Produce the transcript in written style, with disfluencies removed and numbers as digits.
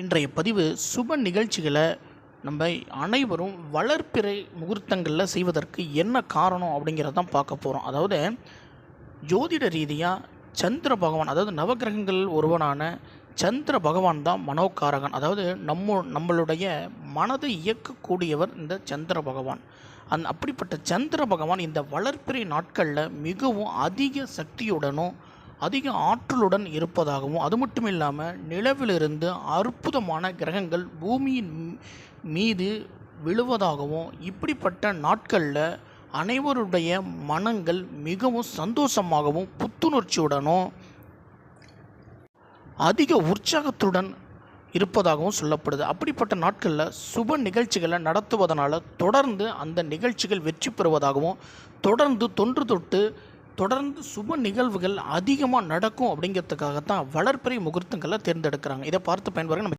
இன்றைய பதிவு சுப நிகழ்ச்சிகளை நம்ம அனைவரும் வளர்பிறை முகூர்த்தங்களில் செய்வதற்கு என்ன காரணம் அப்படிங்கிறத தான் பார்க்க போகிறோம். அதாவது ஜோதிட ரீதியாக சந்திர பகவான், அதாவது நவகிரகங்கள் ஒருவனான சந்திர பகவான் தான் மனோகாரகன். அதாவது நம்மளுடைய மனதை இயக்கக்கூடியவர் இந்த சந்திர பகவான். அப்படிப்பட்ட சந்திர பகவான் இந்த வளர்பிறை நாட்களில் மிகவும் அதிக சக்தியுடனும் அதிக ஆற்றலுடன் இருப்பதாகவும், அது மட்டும் இல்லாமல் நிலவிலிருந்து அற்புதமான கிரகங்கள் பூமியின் மீது விழுவதாகவும், இப்படிப்பட்ட நாட்களில் அனைவருடைய மனங்கள் மிகவும் சந்தோஷமாகவும் புத்துணர்ச்சியுடனும் அதிக உற்சாகத்துடன் இருப்பதாகவும் சொல்லப்படுது. அப்படிப்பட்ட நாட்களில் சுப நிகழ்ச்சிகளை நடத்துவதனால தொடர்ந்து அந்த நிகழ்ச்சிகள் வெற்றி பெறுவதாகவும், தொடர்ந்து தொன்று தொட்டு தொடர்ந்து சுப நிகழ்வுகள் அதிகமாக நடக்கும் அப்படிங்கிறதுக்காகத்தான் வளர்பிறை முகூர்த்தங்களை தேர்ந்தெடுக்கிறாங்க. இதை பார்த்து பயன்பெற நம்ம